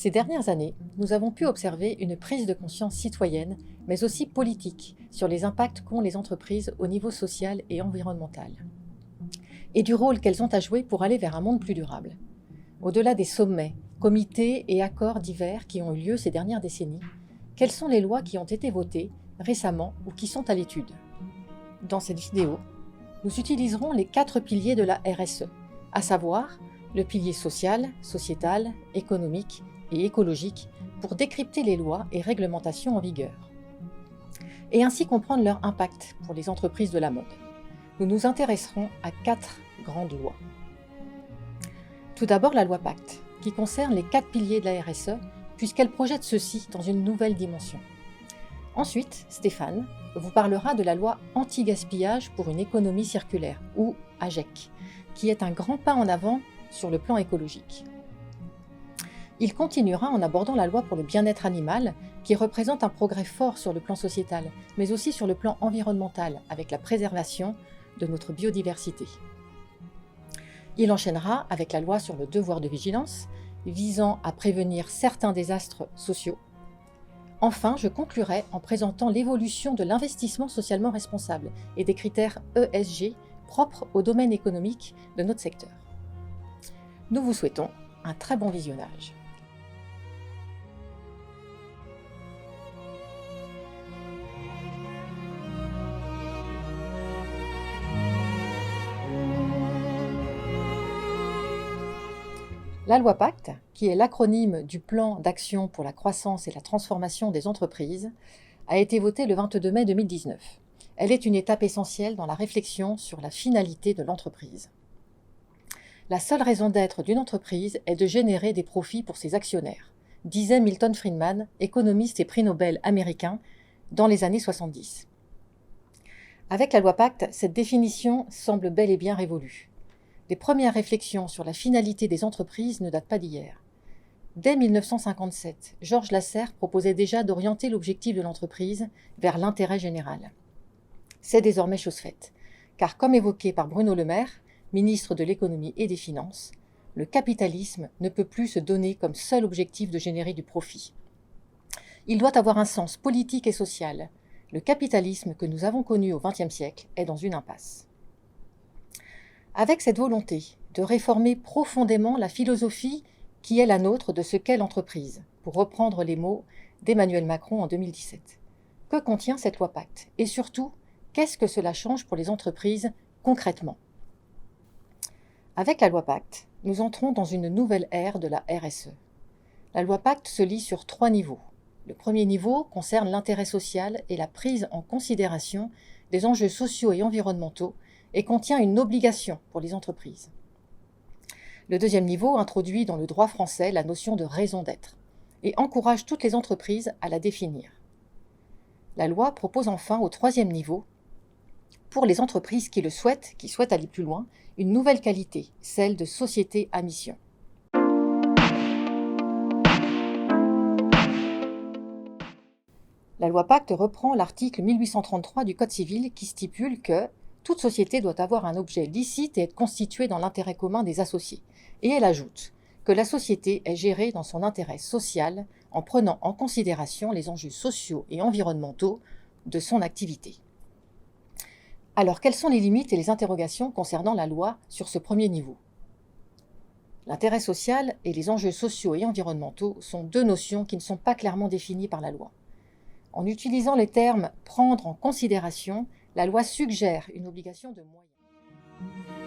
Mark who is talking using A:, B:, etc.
A: Ces dernières années, nous avons pu observer une prise de conscience citoyenne, mais aussi politique, sur les impacts qu'ont les entreprises au niveau social et environnemental, et du rôle qu'elles ont à jouer pour aller vers un monde plus durable. Au-delà des sommets, comités et accords divers qui ont eu lieu ces dernières décennies, quelles sont les lois qui ont été votées récemment ou qui sont à l'étude? Dans cette vidéo, nous utiliserons les 4 piliers de la RSE, à savoir le pilier social, sociétal, économique et écologique, pour décrypter les lois et réglementations en vigueur, et ainsi comprendre leur impact pour les entreprises de la mode. Nous nous intéresserons à 4 grandes lois. Tout d'abord, la loi Pacte, qui concerne les 4 piliers de la RSE, puisqu'elle projette ceux-ci dans une nouvelle dimension. Ensuite, Stéphane vous parlera de la loi anti-gaspillage pour une économie circulaire, ou AGEC, qui est un grand pas en avant sur le plan écologique. Il continuera en abordant la loi pour le bien-être animal, qui représente un progrès fort sur le plan sociétal, mais aussi sur le plan environnemental, avec la préservation de notre biodiversité. Il enchaînera avec la loi sur le devoir de vigilance, visant à prévenir certains désastres sociaux. Enfin, je conclurai en présentant l'évolution de l'investissement socialement responsable et des critères ESG propres au domaine économique de notre secteur. Nous vous souhaitons un très bon visionnage. La loi Pacte, qui est l'acronyme du Plan d'action pour la croissance et la transformation des entreprises, a été votée le 22 mai 2019. Elle est une étape essentielle dans la réflexion sur la finalité de l'entreprise. La seule raison d'être d'une entreprise est de générer des profits pour ses actionnaires, disait Milton Friedman, économiste et prix Nobel américain, dans les années 70. Avec la loi Pacte, cette définition semble bel et bien révolue. Les premières réflexions sur la finalité des entreprises ne datent pas d'hier. Dès 1957, Georges Lasserre proposait déjà d'orienter l'objectif de l'entreprise vers l'intérêt général. C'est désormais chose faite, car comme évoqué par Bruno Le Maire, ministre de l'économie et des finances, le capitalisme ne peut plus se donner comme seul objectif de générer du profit. Il doit avoir un sens politique et social. Le capitalisme que nous avons connu au XXe siècle est dans une impasse. Avec cette volonté de réformer profondément la philosophie qui est la nôtre de ce qu'est l'entreprise, pour reprendre les mots d'Emmanuel Macron en 2017. Que contient cette loi Pacte? Et surtout, qu'est-ce que cela change pour les entreprises concrètement? Avec la loi Pacte, nous entrons dans une nouvelle ère de la RSE. La loi Pacte se lit sur 3 niveaux. Le premier niveau concerne l'intérêt social et la prise en considération des enjeux sociaux et environnementaux et contient une obligation pour les entreprises. Le deuxième niveau introduit dans le droit français la notion de raison d'être et encourage toutes les entreprises à la définir. La loi propose enfin au troisième niveau, pour les entreprises qui souhaitent aller plus loin, une nouvelle qualité, celle de société à mission. La loi Pacte reprend l'article 1833 du Code civil qui stipule que toute société doit avoir un objet licite et être constituée dans l'intérêt commun des associés. Et elle ajoute que la société est gérée dans son intérêt social en prenant en considération les enjeux sociaux et environnementaux de son activité. Alors, quelles sont les limites et les interrogations concernant la loi sur ce premier niveau? L'intérêt social et les enjeux sociaux et environnementaux sont 2 notions qui ne sont pas clairement définies par la loi. En utilisant les termes « prendre en considération », la loi suggère une obligation de moyens.